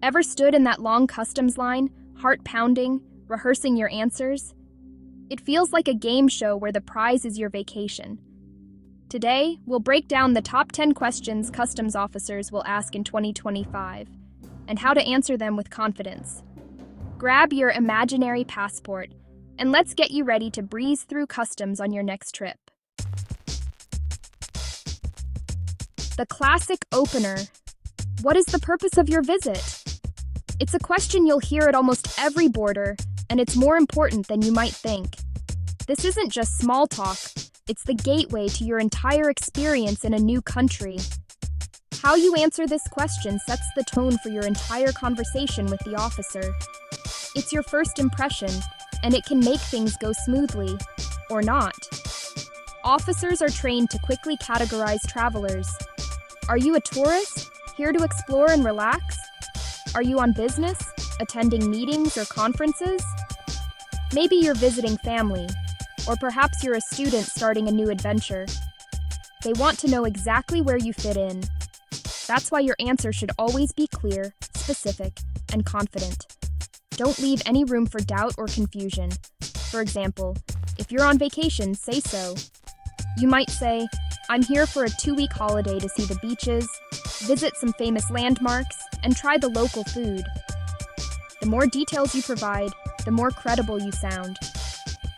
Ever stood in that long customs line, heart pounding, rehearsing your answers? It feels like a game show where the prize is your vacation. Today, we'll break down the top 10 questions customs officers will ask in 2025 and how to answer them with confidence. Grab your imaginary passport and let's get you ready to breeze through customs on your next trip. The classic opener. What is the purpose of your visit? It's a question you'll hear at almost every border, and it's more important than you might think. This isn't just small talk, it's the gateway to your entire experience in a new country. How you answer this question sets the tone for your entire conversation with the officer. It's your first impression, and it can make things go smoothly, or not. Officers are trained to quickly categorize travelers. Are you a tourist, here to explore and relax? Are you on business, attending meetings or conferences? Maybe you're visiting family, or perhaps you're a student starting a new adventure. They want to know exactly where you fit in. That's why your answer should always be clear, specific, and confident. Don't leave any room for doubt or confusion. For example, if you're on vacation, say so. You might say, I'm here for a 2-week holiday to see the beaches, visit some famous landmarks, and try the local food. The more details you provide, the more credible you sound.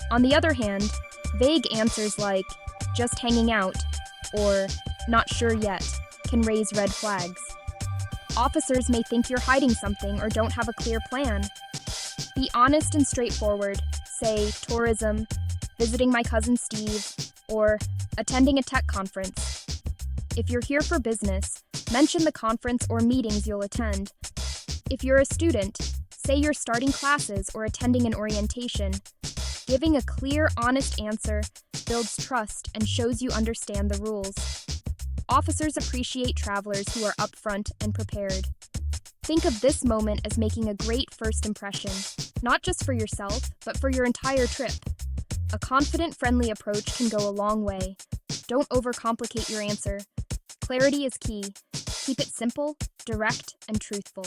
On the other hand, vague answers like, just hanging out, or not sure yet, can raise red flags. Officers may think you're hiding something or don't have a clear plan. Be honest and straightforward. Say, tourism, visiting my cousin Steve, or attending a tech conference. If you're here for business, mention the conference or meetings you'll attend. If you're a student, say you're starting classes or attending an orientation. Giving a clear, honest answer builds trust and shows you understand the rules. Officers appreciate travelers who are upfront and prepared. Think of this moment as making a great first impression, not just for yourself, but for your entire trip. A confident, friendly approach can go a long way. Don't overcomplicate your answer. Clarity is key. Keep it simple, direct, and truthful.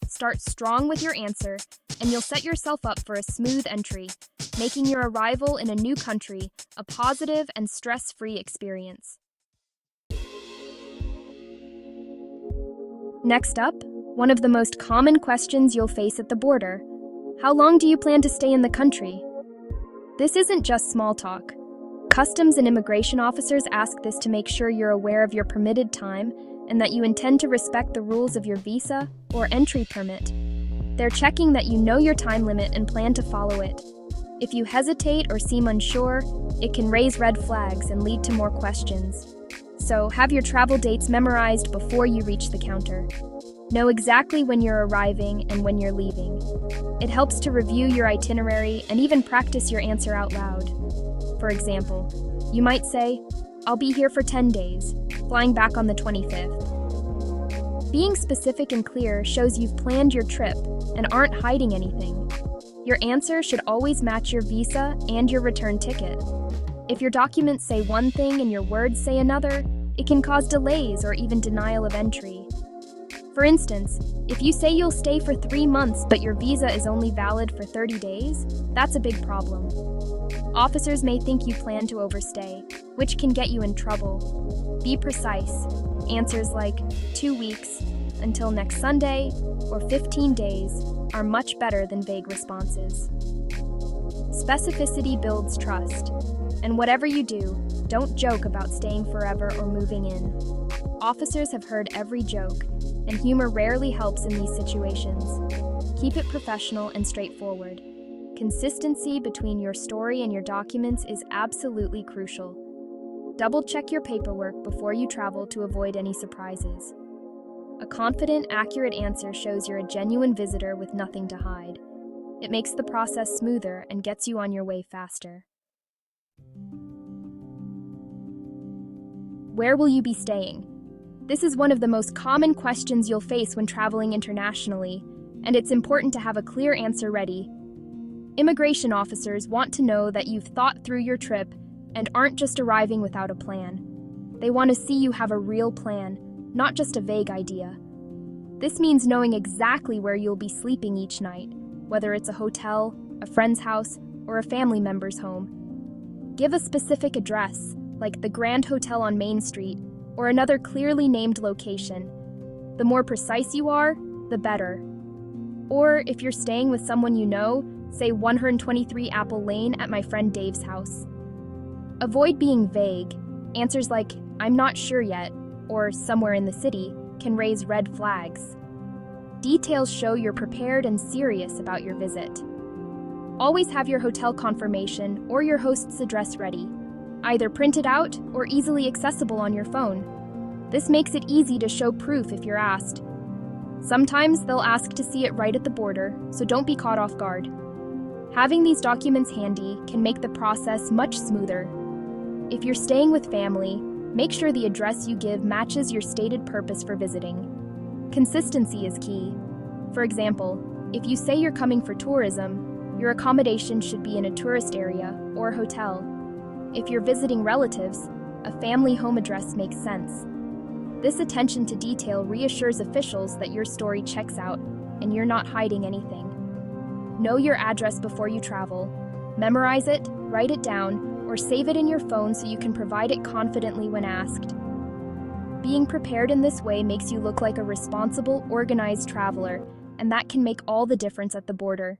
Start strong with your answer, and you'll set yourself up for a smooth entry, making your arrival in a new country a positive and stress-free experience. Next up, one of the most common questions you'll face at the border. How long do you plan to stay in the country? This isn't just small talk. Customs and immigration officers ask this to make sure you're aware of your permitted time and that you intend to respect the rules of your visa or entry permit. They're checking that you know your time limit and plan to follow it. If you hesitate or seem unsure, it can raise red flags and lead to more questions. So have your travel dates memorized before you reach the counter. Know exactly when you're arriving and when you're leaving. It helps to review your itinerary and even practice your answer out loud. For example, you might say, I'll be here for 10 days, flying back on the 25th. Being specific and clear shows you've planned your trip and aren't hiding anything. Your answer should always match your visa and your return ticket. If your documents say one thing and your words say another, it can cause delays or even denial of entry. For instance, if you say you'll stay for 3 months but your visa is only valid for 30 days, that's a big problem. Officers may think you plan to overstay, which can get you in trouble. Be precise. Answers like 2 weeks, until next Sunday, or 15 days are much better than vague responses. Specificity builds trust, and whatever you do, don't joke about staying forever or moving in. Officers have heard every joke, and humor rarely helps in these situations. Keep it professional and straightforward. Consistency between your story and your documents is absolutely crucial. Double-check your paperwork before you travel to avoid any surprises. A confident, accurate answer shows you're a genuine visitor with nothing to hide. It makes the process smoother and gets you on your way faster. Where will you be staying? This is one of the most common questions you'll face when traveling internationally, and it's important to have a clear answer ready. Immigration officers want to know that you've thought through your trip and aren't just arriving without a plan. They want to see you have a real plan, not just a vague idea. This means knowing exactly where you'll be sleeping each night, whether it's a hotel, a friend's house, or a family member's home. Give a specific address, like the Grand Hotel on Main Street, or another clearly named location. The more precise you are, the better. Or if you're staying with someone you know, say 123 Apple Lane at my friend Dave's house. Avoid being vague. Answers like, "I'm not sure yet," or "somewhere in the city," can raise red flags. Details show you're prepared and serious about your visit. Always have your hotel confirmation or your host's address ready, either printed out or easily accessible on your phone. This makes it easy to show proof if you're asked. Sometimes they'll ask to see it right at the border, so don't be caught off guard. Having these documents handy can make the process much smoother. If you're staying with family, make sure the address you give matches your stated purpose for visiting. Consistency is key. For example, if you say you're coming for tourism, your accommodation should be in a tourist area or hotel. If you're visiting relatives, a family home address makes sense. This attention to detail reassures officials that your story checks out and you're not hiding anything. Know your address before you travel. Memorize it, write it down, or save it in your phone so you can provide it confidently when asked. Being prepared in this way makes you look like a responsible, organized traveler, and that can make all the difference at the border.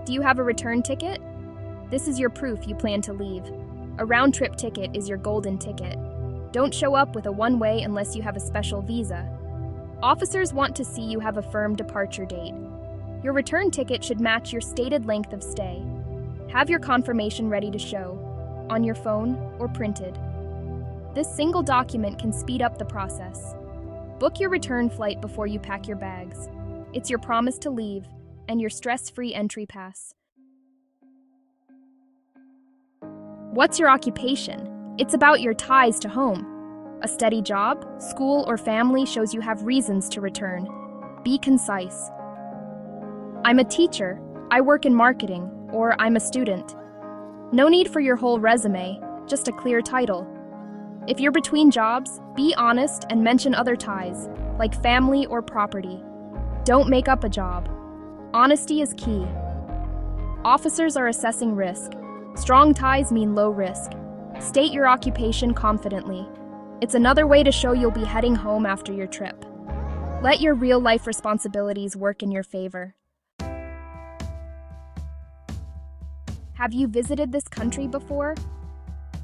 Do you have a return ticket? This is your proof you plan to leave. A round-trip ticket is your golden ticket. Don't show up with a one-way unless you have a special visa. Officers want to see you have a firm departure date. Your return ticket should match your stated length of stay. Have your confirmation ready to show, on your phone or printed. This single document can speed up the process. Book your return flight before you pack your bags. It's your promise to leave and your stress-free entry pass. What's your occupation? It's about your ties to home. A steady job, school, or family shows you have reasons to return. Be concise. I'm a teacher, I work in marketing, or I'm a student. No need for your whole resume, just a clear title. If you're between jobs, be honest and mention other ties, like family or property. Don't make up a job. Honesty is key. Officers are assessing risk. Strong ties mean low risk. State your occupation confidently. It's another way to show you'll be heading home after your trip. Let your real-life responsibilities work in your favor. Have you visited this country before?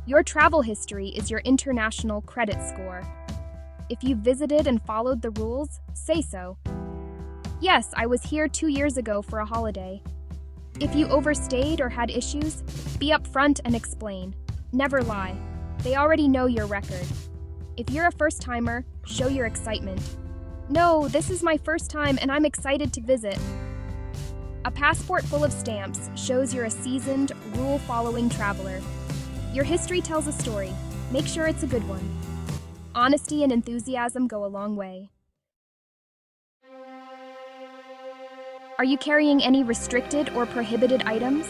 Your travel history is your international credit score. If you visited and followed the rules, say so. Yes, I was here 2 years ago for a holiday. If you overstayed or had issues, be upfront and explain. Never lie. They already know your record. If you're a first-timer, show your excitement. No, this is my first time and I'm excited to visit. A passport full of stamps shows you're a seasoned, rule-following traveler. Your history tells a story. Make sure it's a good one. Honesty and enthusiasm go a long way. Are you carrying any restricted or prohibited items?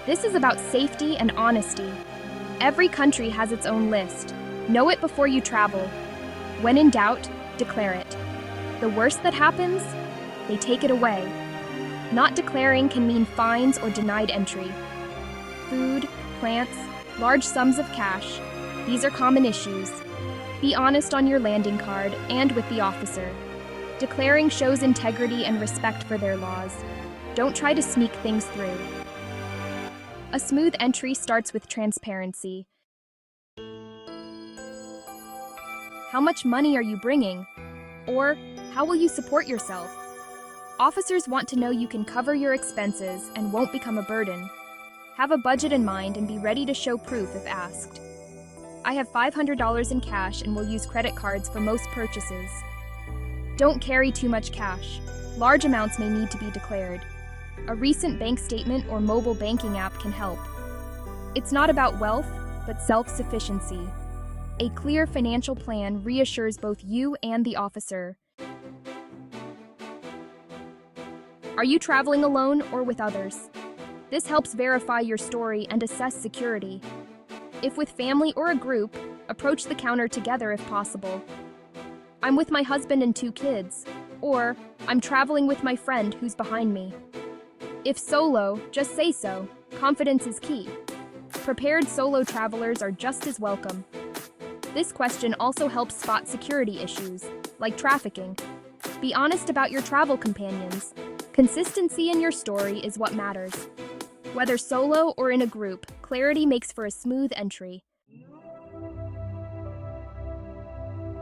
This is about safety and honesty. Every country has its own list. Know it before you travel. When in doubt, declare it. The worst that happens? They take it away. Not declaring can mean fines or denied entry. Food, plants, large sums of cash. These are common issues. Be honest on your landing card and with the officer. Declaring shows integrity and respect for their laws. Don't try to sneak things through. A smooth entry starts with transparency. How much money are you bringing? Or, how will you support yourself? Officers want to know you can cover your expenses and won't become a burden. Have a budget in mind and be ready to show proof if asked. I have $500 in cash and will use credit cards for most purchases. Don't carry too much cash. Large amounts may need to be declared. A recent bank statement or mobile banking app can help. It's not about wealth, but self-sufficiency. A clear financial plan reassures both you and the officer. Are you traveling alone or with others? This helps verify your story and assess security. If with family or a group, Approach the counter together if possible. I'm with my husband and 2 kids. Or, I'm traveling with my friend who's behind me. If solo, just say so. Confidence is key. Prepared solo travelers are just as welcome. This question also helps spot security issues, like trafficking. Be honest about your travel companions. Consistency in your story is what matters. Whether solo or in a group, clarity makes for a smooth entry.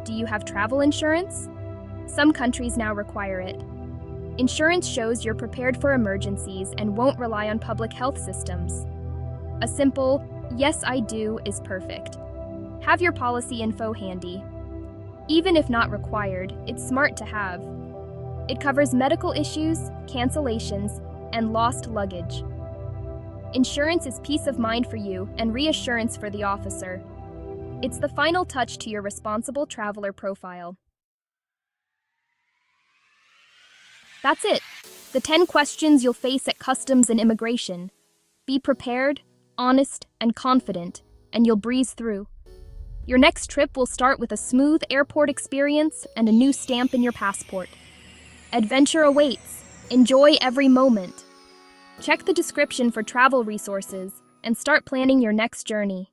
Do you have travel insurance? Some countries now require it. Insurance shows you're prepared for emergencies and won't rely on public health systems. A simple, "Yes, I do," is perfect. Have your policy info handy. Even if not required, it's smart to have. It covers medical issues, cancellations, and lost luggage. Insurance is peace of mind for you and reassurance for the officer. It's the final touch to your responsible traveler profile. That's it. The 10 questions you'll face at customs and immigration. Be prepared, honest, and confident, and you'll breeze through. Your next trip will start with a smooth airport experience and a new stamp in your passport. Adventure awaits. Enjoy every moment. Check the description for travel resources and start planning your next journey.